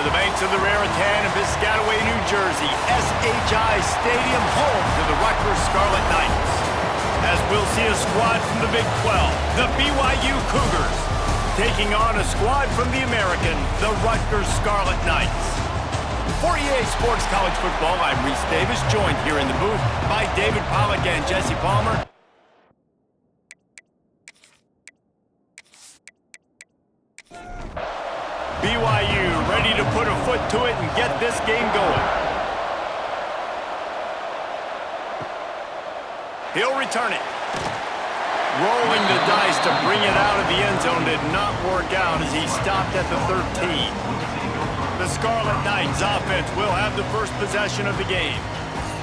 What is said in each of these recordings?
the banks of the Raritan in Piscataway, New Jersey, SHI Stadium, home to the Rutgers Scarlet Knights. As we'll see a squad from the Big 12, the BYU Cougars, taking on a squad from the American, the Rutgers Scarlet Knights. For EA Sports College Football, I'm Reese Davis, joined here in the booth by David Pollack and Jesse Palmer. BYU ready to put a foot to it and get this game going. He'll return it. Rolling the dice to bring it out of the end zone did not work out as he stopped at the 13. The Scarlet Knights offense will have the first possession of the game.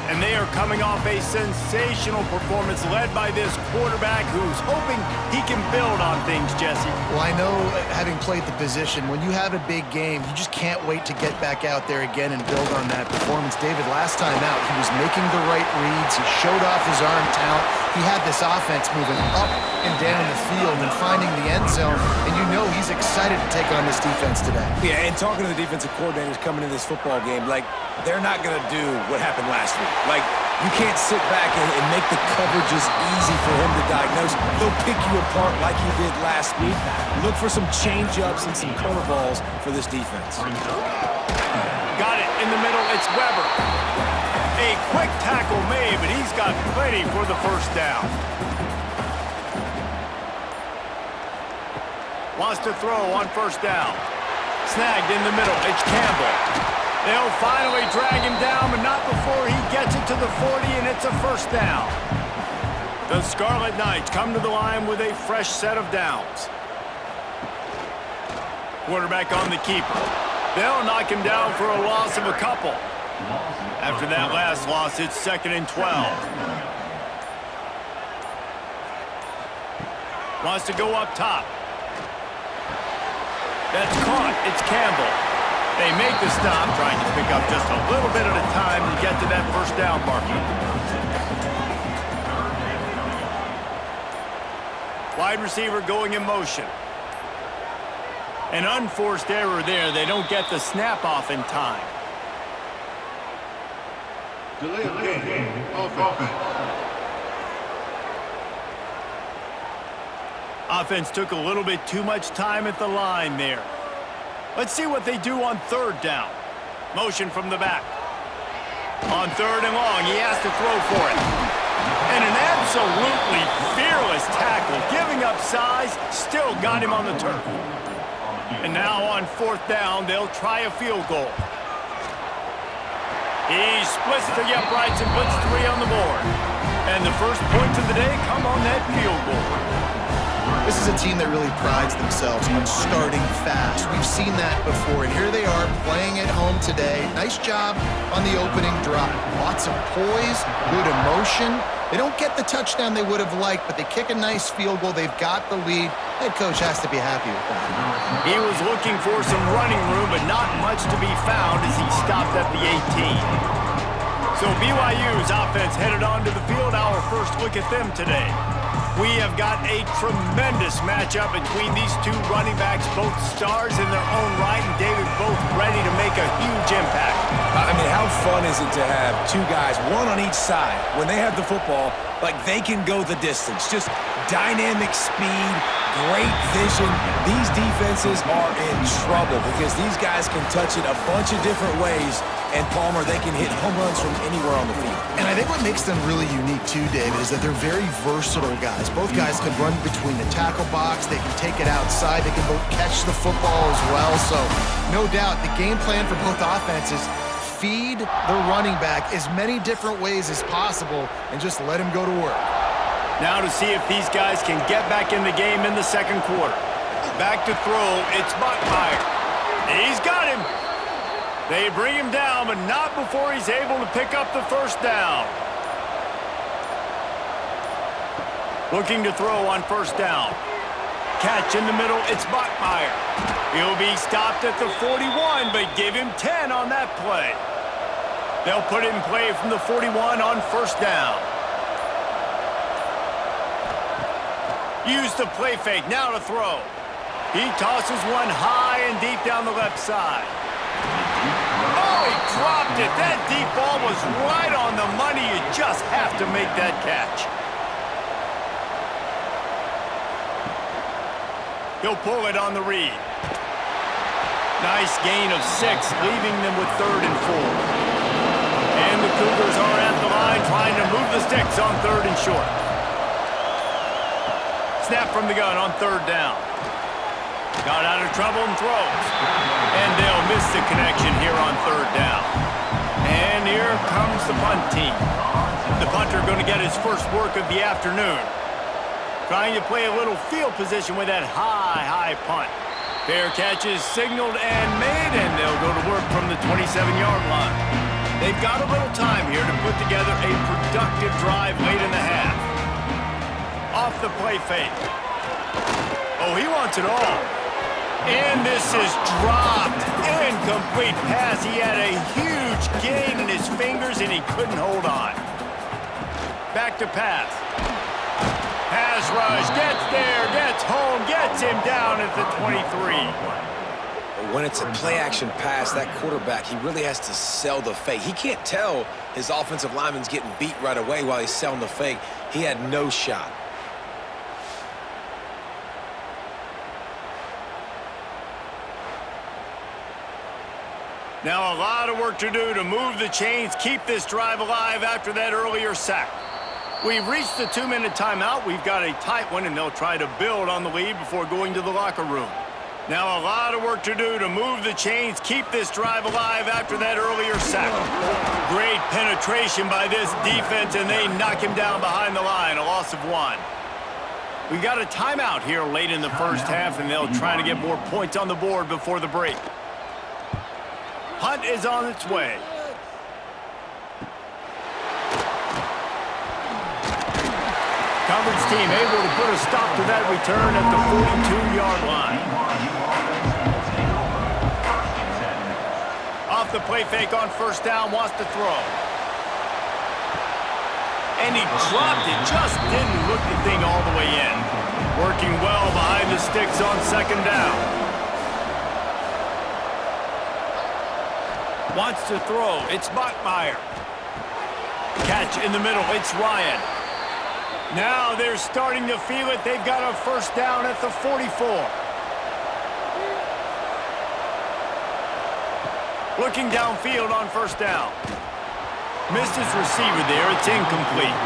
And they are coming off a sensational performance led by this quarterback who's hoping he can build on things, Jesse. Well, I know, having played the position, when you have a big game, you just can't wait to get back out there again and build on that performance. David, last time out, he was making the right reads. He showed off his arm talent. He had this offense moving up and down the field and finding the end zone. And you know he's excited to take on this defense today. Yeah, and talking to the defensive coordinators coming into this football game, like, they're not going to do what happened last week. Like, you can't sit back and make the coverages easy for him to diagnose. They'll pick you apart like he did last week. Look for some change-ups and some curveballs for this defense. Got it in the middle. It's Weber. A quick tackle made, but he's got plenty for the first down. Wants to throw on first down. Snagged in the middle. It's Campbell. They'll finally drag him down, but not before he gets it to the 40, and it's a first down. The Scarlet Knights come to the line with a fresh set of downs. Quarterback on the keeper. They'll knock him down for a loss of a couple. After that last loss, it's 2nd and 12. Wants to go up top. That's caught. It's Campbell. They make the stop, trying to pick up just a little bit at a time to get to that first down marker. Wide receiver going in motion. An unforced error there. They don't get the snap off in time. Delay of game. Offense. Offense took a little bit too much time at the line there. Let's see what they do on third down. Motion from the back. On 3rd and long, he has to throw for it. And an absolutely fearless tackle, giving up size, still got him on the turf. And now on 4th down, they'll try a field goal. He splits the uprights and puts 3 on the board. And the first points of the day come on that field goal. This is a team that really prides themselves on starting fast. We've seen that before, and here they are playing at home today. Nice job on the opening drive. Lots of poise, good emotion. They don't get the touchdown they would have liked, but they kick a nice field goal. They've got the lead. Head coach has to be happy with that. He was looking for some running room, but not much to be found as he stopped at the 18. So BYU's offense headed onto the field. Our first look at them today. We have got a tremendous matchup between these two running backs, both stars in their own right, and David both ready to make a huge impact. I mean, how fun is it to have two guys, one on each side, when they have the football, like they can go the distance. Just dynamic speed, great vision. These defenses are in trouble because these guys can touch it a bunch of different ways. And Palmer, they can hit home runs from anywhere on the field. And I think what makes them really unique too, David, is that they're very versatile guys. Both guys can run between the tackle box. They can take it outside. They can both catch the football as well. So no doubt the game plan for both offenses, feed the running back as many different ways as possible and just let him go to work. Now to see if these guys can get back in the game in the second quarter. Back to throw, it's Buckmeyer. He's got him. They bring him down, but not before he's able to pick up the first down. Looking to throw on first down. Catch in the middle, it's Buckmeyer. He'll be stopped at the 41, but give him 10 on that play. They'll put it in play from the 41 on first down. Use the play fake, now to throw. He tosses one high and deep down the left side. Oh, he dropped it. That deep ball was right on the money. You just have to make that catch. He'll pull it on the read. Nice gain of 6, leaving them with 3rd and 4. And the Cougars are at the line trying to move the sticks on 3rd and short. Snap from the gun on 3rd down. Got out of trouble and throws. And they'll miss the connection here on 3rd down. And here comes the punt team. The punter going to get his first work of the afternoon. Trying to play a little field position with that high punt. Fair catch is signaled and made, and they'll go to work from the 27-yard line. They've got a little time here to put together a productive drive late in the half. Off the play fake. Oh, he wants it all. And this is dropped. Incomplete pass. He had a huge gain in his fingers, and he couldn't hold on. Back to pass. Pass rush, gets there, gets home, gets him down at the 23. When it's a play-action pass, that quarterback, he really has to sell the fake. He can't tell his offensive lineman's getting beat right away while he's selling the fake. He had no shot. Now a lot of work to do to move the chains, keep this drive alive after that earlier sack. We've reached the 2-minute timeout. We've got a tight one, and they'll try to build on the lead before going to the locker room. Now a lot of work to do to move the chains, keep this drive alive after that earlier sack. Great penetration by this defense, and they knock him down behind the line, a loss of 1. We got a timeout here late in the first half, and they'll try to get more points on the board before the break. Hunt is on its way. Coverage team able to put a stop to that return at the 42-yard line. Off the play fake on 1st down, wants to throw. And he dropped it, just didn't look the thing all the way in. Working well behind the sticks on 2nd down. Wants to throw, it's Bachmeier. Catch in the middle, it's Ryan. Now they're starting to feel it. They've got a 1st down at the 44. Looking downfield on 1st down. Missed his receiver there. It's incomplete.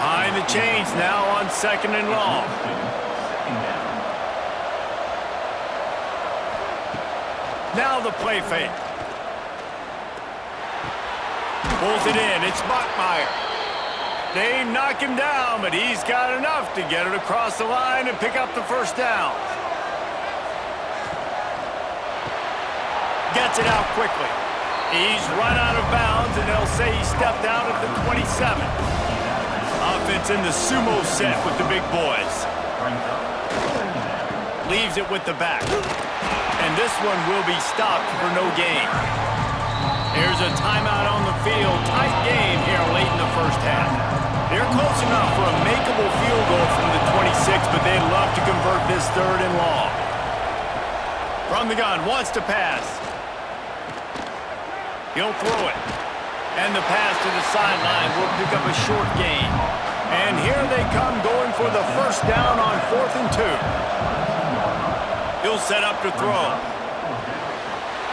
Behind the chains now on 2nd and long. Now the play fake. Pulls it in. It's Bachmeier. They knock him down, but he's got enough to get it across the line and pick up the 1st down. Gets it out quickly. He's run out of bounds, and they'll say he stepped out at the 27. Offense in the sumo set with the big boys. Leaves it with the back. And this one will be stopped for no gain. There's a timeout on the field. Tight game here late in the first half. They're close enough for a makeable field goal from the 26, but they'd love to convert this 3rd and long. From the gun, wants to pass. He'll throw it. And the pass to the sideline will pick up a short gain. And here they come going for the 1st down on 4th and 2. He'll set up to throw.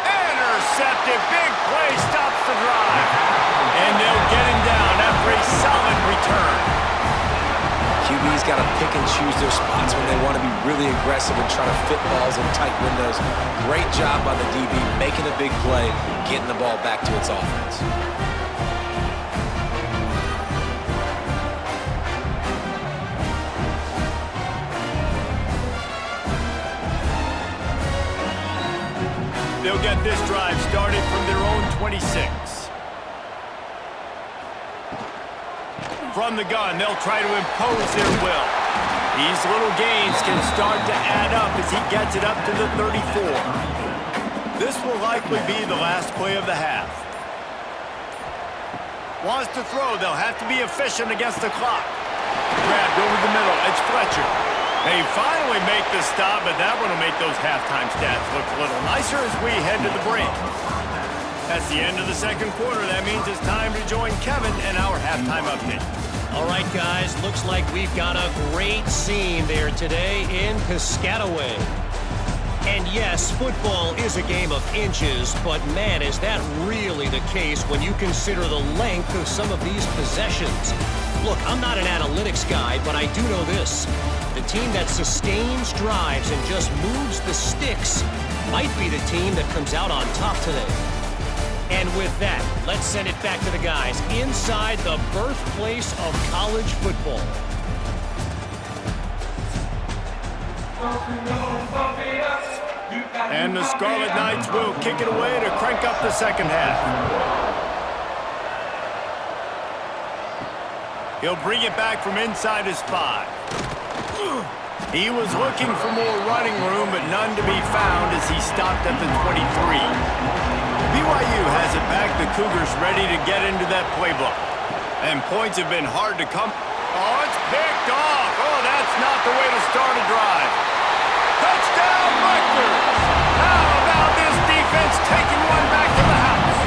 Intercepted, big play, stops the drive. And they'll get him down after a solid return. QB's got to pick and choose their spots when they want to be really aggressive and try to fit balls in tight windows. Great job by the DB, making a big play, getting the ball back to its offense. They'll get this drive started from their own 26. From the gun, they'll try to impose their will. These little gains can start to add up as he gets it up to the 34. This will likely be the last play of the half. Wants to throw. They'll have to be efficient against the clock. Grabbed over the middle. It's Fletcher. They finally make the stop, but that one will make those halftime stats look a little nicer as we head to the break. That's the end of the second quarter. That means it's time to join Kevin and our halftime update. All right, guys, looks like we've got a great scene there today in Piscataway. And yes, football is a game of inches, but man, is that really the case when you consider the length of some of these possessions. Look, I'm not an analytics guy, but I do know this. The team that sustains drives and just moves the sticks might be the team that comes out on top today. And with that, let's send it back to the guys inside the birthplace of college football. And the Scarlet Knights will kick it away to crank up the second half. He'll bring it back from inside his 5. He was looking for more running room, but none to be found as he stopped at the 23. BYU has it back. The Cougars ready to get into that playbook. And points have been hard to come. Oh, it's picked off. Oh, that's not the way to start a drive. Touchdown, Rutgers! How about this defense taking one back to the house?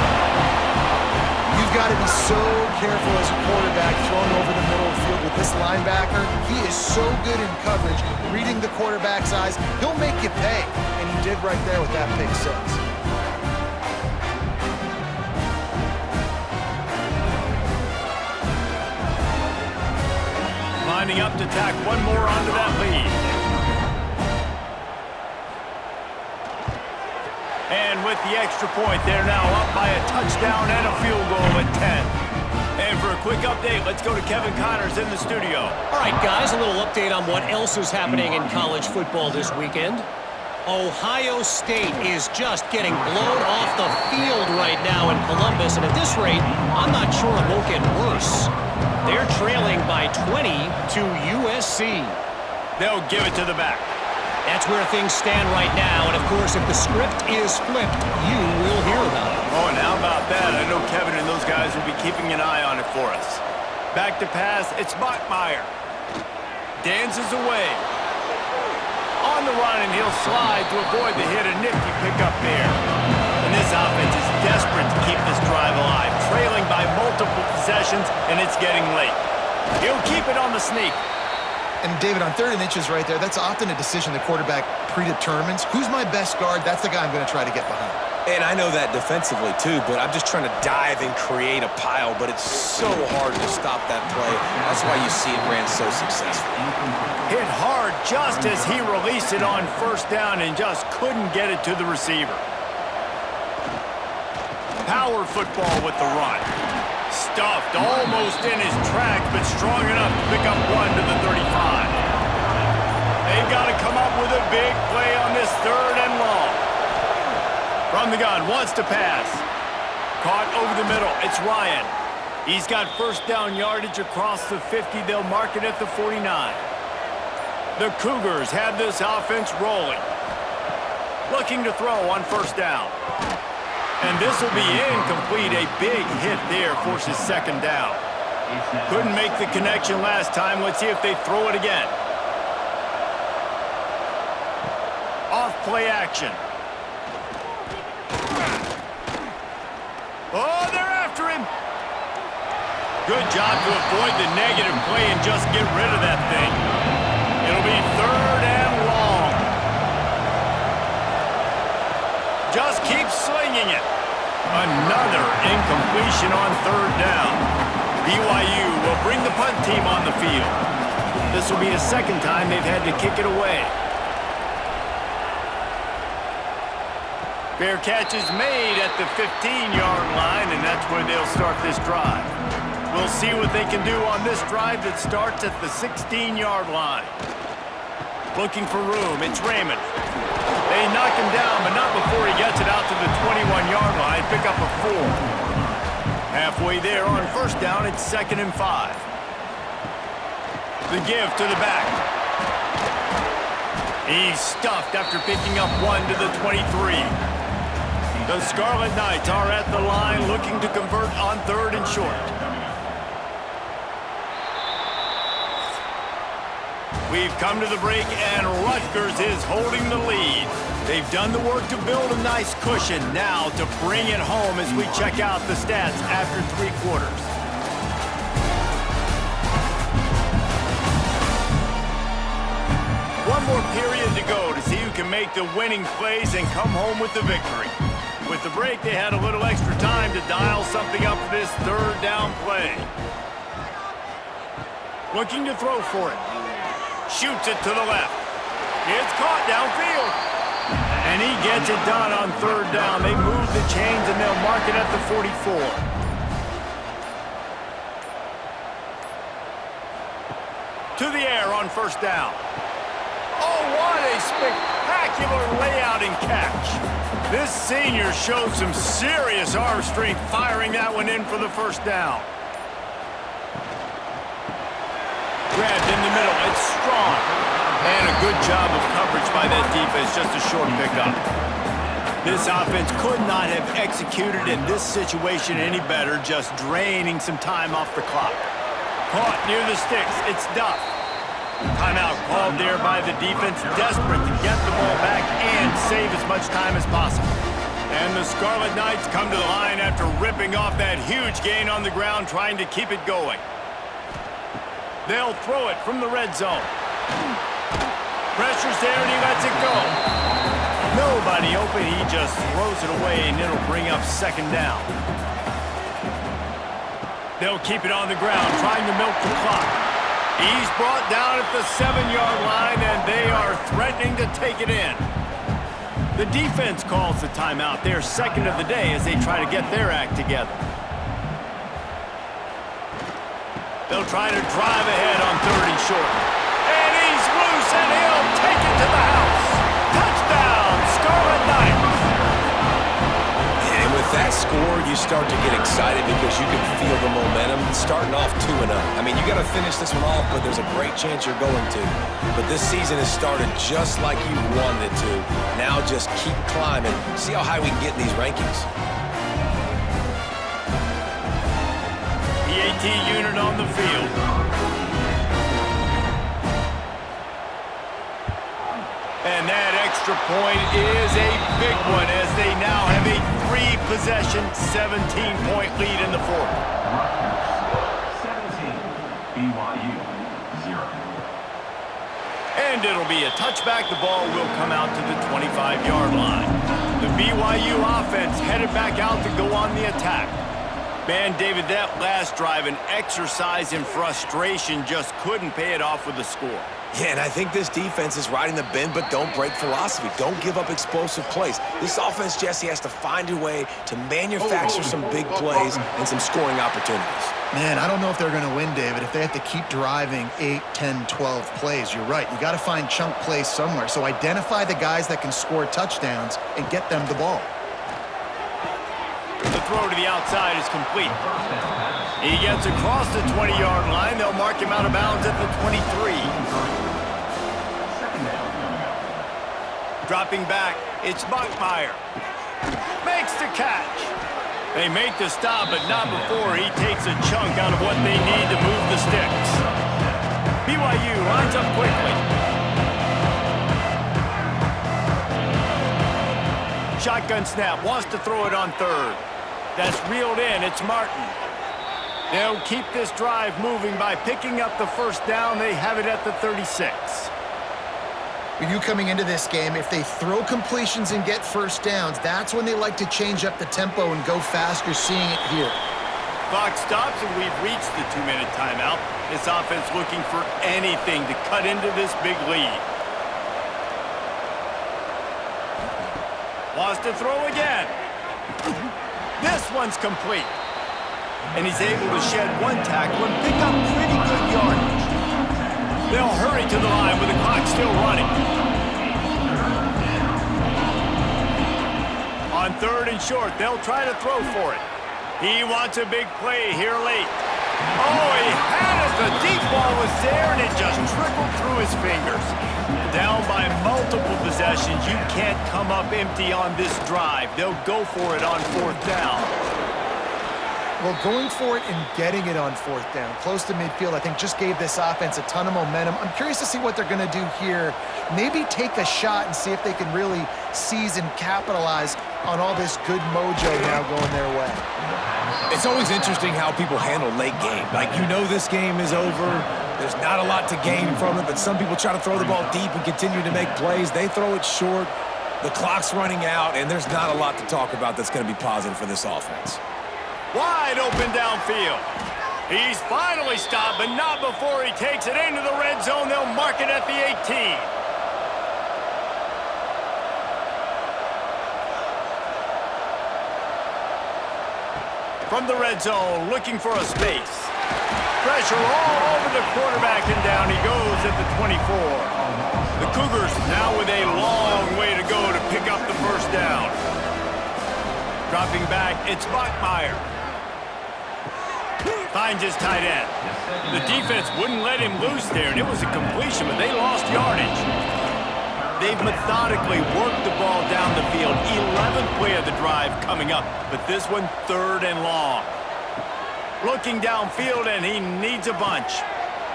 You've got to be so careful as a quarterback throwing over the middle of the field with this linebacker. He is so good in coverage, reading the quarterback's eyes. He'll make you pay, and he did right there with that pick 6. Lining up to tack one more onto that lead. And with the extra point, they're now up by a touchdown and a field goal at 10. And for a quick update, let's go to Kevin Connors in the studio. All right, guys, a little update on what else is happening in college football this weekend. Ohio State is just getting blown off the field right now in Columbus, and at this rate, I'm not sure it won't get worse. They're trailing by 20 to USC. They'll give it to the back. That's where things stand right now, and of course, if the script is flipped, you will hear about it. Oh, and how about that? I know Kevin and those guys will be keeping an eye on it for us. Back to pass, it's Bachmeier. Dances away. On the run, and he'll slide to avoid the hit. A nifty pickup there. And this offense is desperate to keep this drive alive, trailing by multiple possessions, and it's getting late. He'll keep it on the sneak. And David, on 3rd and inches right there, that's often a decision the quarterback predetermines. Who's my best guard? That's the guy I'm going to try to get behind. And I know that defensively, too, but I'm just trying to dive and create a pile, but it's so hard to stop that play. That's why you see it ran so successfully. Hit hard just as he released it on 1st down and just couldn't get it to the receiver. Power football with the run. Stuffed almost in his track, but strong enough to pick up one to the 35. They've got to come up with a big play on this 3rd and long. From the gun, wants to pass. Caught over the middle. It's Ryan. He's got 1st down yardage across the 50. They'll mark it at the 49. The Cougars have this offense rolling. Looking to throw on 1st down. And this will be incomplete. A big hit there forces 2nd down. Couldn't make the connection last time. Let's see if they throw it again. Off play action. Oh, they're after him. Good job to avoid the negative play and just get rid of that thing. It'll be 3rd and long. Just keep slinging it. Another incompletion on 3rd down. BYU will bring the punt team on the field. This will be the 2nd time they've had to kick it away. Fair catch is made at the 15-yard line, and that's where they'll start this drive. We'll see what they can do on this drive that starts at the 16-yard line. Looking for room, it's Raymond. They knock him down, but not before he gets it out to the 21-yard line. Pick up a 4. Halfway there on 1st down, it's 2nd and 5. The give to the back. He's stuffed after picking up one to the 23. The Scarlet Knights are at the line looking to convert on 3rd and short. We've come to the break, and Rutgers is holding the lead. They've done the work to build a nice cushion. Now to bring it home as we check out the stats after 3 quarters. One more period to go to see who can make the winning plays and come home with the victory. With the break, they had a little extra time to dial something up for this 3rd down play. Looking to throw for it. Shoots it to the left. It's caught downfield. And he gets it done on 3rd down. They move the chains and they'll mark it at the 44. To the air on 1st down. Oh, what a spectacular layout and catch. This senior showed some serious arm strength firing that one in for the 1st down. Grabbed in the middle. It's strong. And a good job of coverage by that defense. Just a short pickup. This offense could not have executed in this situation any better, just draining some time off the clock. Caught near the sticks. It's Duff. Timeout called there by the defense, desperate to get the ball back and save as much time as possible. And the Scarlet Knights come to the line after ripping off that huge gain on the ground, trying to keep it going. They'll throw it from the red zone. Pressure's there and he lets it go. Nobody open, he just throws it away and it'll bring up 2nd down. They'll keep it on the ground, trying to milk the clock. He's brought down at the 7-yard line, and they are threatening to take it in. The defense calls the timeout. They're 2nd of the day as they try to get their act together. They'll try to drive ahead on 3rd and short. And he's loose, and he'll take it to the house. Touchdown, Scarlet Knights. And with that score, you start to get excited because you can feel the momentum starting off 2-0. I mean, you got to finish this one off, but there's a great chance you're going to. But this season has started just like you wanted it to. Now just keep climbing. See how high we can get in these rankings. PAT unit on the field. And that extra point is a big one as they now have a 3-possession, 17-point lead in the 4th. 17, BYU 0. And it'll be a touchback. The ball will come out to the 25-yard line. The BYU offense headed back out to go on the attack. Man, David, that last drive, an exercise in frustration, just couldn't pay it off with a score. Yeah, and I think this defense is riding the bend, but don't break philosophy. Don't give up explosive plays. This offense, Jesse, has to find a way to manufacture some big plays and some scoring opportunities. Man, I don't know if they're going to win, David, if they have to keep driving 8, 10, 12 plays. You're right. You got to find chunk plays somewhere. So identify the guys that can score touchdowns and get them the ball. The throw to the outside is complete. He gets across the 20-yard line. They'll mark him out of bounds at the 23. Dropping back, it's Buckmeyer. Makes the catch. They make the stop, but not before he takes a chunk out of what they need to move the sticks. BYU lines up quickly. Shotgun snap, wants to throw it on 3rd. That's reeled in, it's Martin. They'll keep this drive moving by picking up the 1st down. They have it at the 36. You coming into this game, if they throw completions and get 1st downs, that's when they like to change up the tempo and go faster, seeing it here. Clock stops and we've reached the 2-minute timeout. This offense looking for anything to cut into this big lead. Wants to throw again. This one's complete. And he's able to shed 1 tackle and pick up pretty good yardage. They'll hurry to the line with the clock still running. On 3rd and short, they'll try to throw for it. He wants a big play here late. Oh, he had it. The deep ball was there, and it just trickled through his fingers. Down by multiple possessions, you can't come up empty on this drive. They'll go for it on 4th down. Well, going for it and getting it on fourth down, close to midfield, I think just gave this offense a ton of momentum. I'm curious to see what they're going to do here. Maybe take a shot and see if they can really seize and capitalize on all this good mojo now going their way. It's always interesting how people handle late game. Like, you know this game is over. There's not a lot to gain from it, but some people try to throw the ball deep and continue to make plays. They throw it short. The clock's running out, and there's not a lot to talk about that's going to be positive for this offense. Wide open downfield. He's finally stopped, but not before he takes it into the red zone. They'll mark it at the 18. From the red zone, looking for a space. Pressure all over the quarterback, and down he goes at the 24. The Cougars now with a long way to go to pick up the first down. Dropping back, it's Bachmeier. Finds his tight end. The defense wouldn't let him loose there, and it was a completion, but they lost yardage. They've methodically worked the ball down the field. 11th play of the drive coming up, but this one 3rd and long. Looking downfield, and he needs a bunch.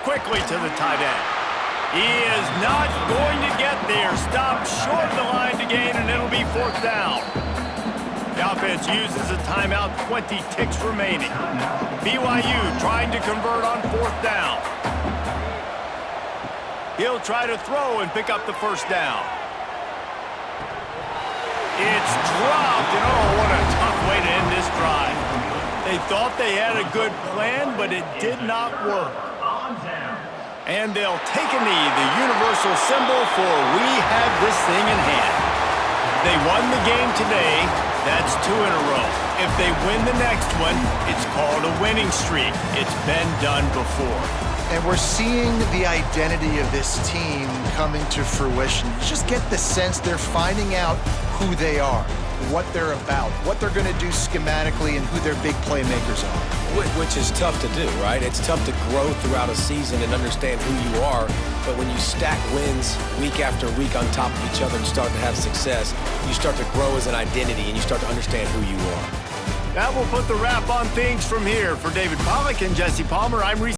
Quickly to the tight end. He is not going to get there. Stopped short of the line to gain, and it'll be 4th down. The offense uses a timeout, 20 ticks remaining. BYU trying to convert on 4th down. He'll try to throw and pick up the first down. It's dropped, and oh, what a tough way to end this drive. They thought they had a good plan, but it did not work. And they'll take a knee, the universal symbol for we have this thing in hand. They won the game today. That's 2 in a row. If they win the next one, it's called a winning streak. It's been done before. And we're seeing the identity of this team coming to fruition. You just get the sense they're finding out who they are, what they're about, what they're going to do schematically, and who their big playmakers are. Which is tough to do, right? It's tough to grow throughout a season and understand who you are. But when you stack wins week after week on top of each other and start to have success, you start to grow as an identity and you start to understand who you are. That will put the wrap on things from here. For David Pollack and Jesse Palmer, I'm Reese.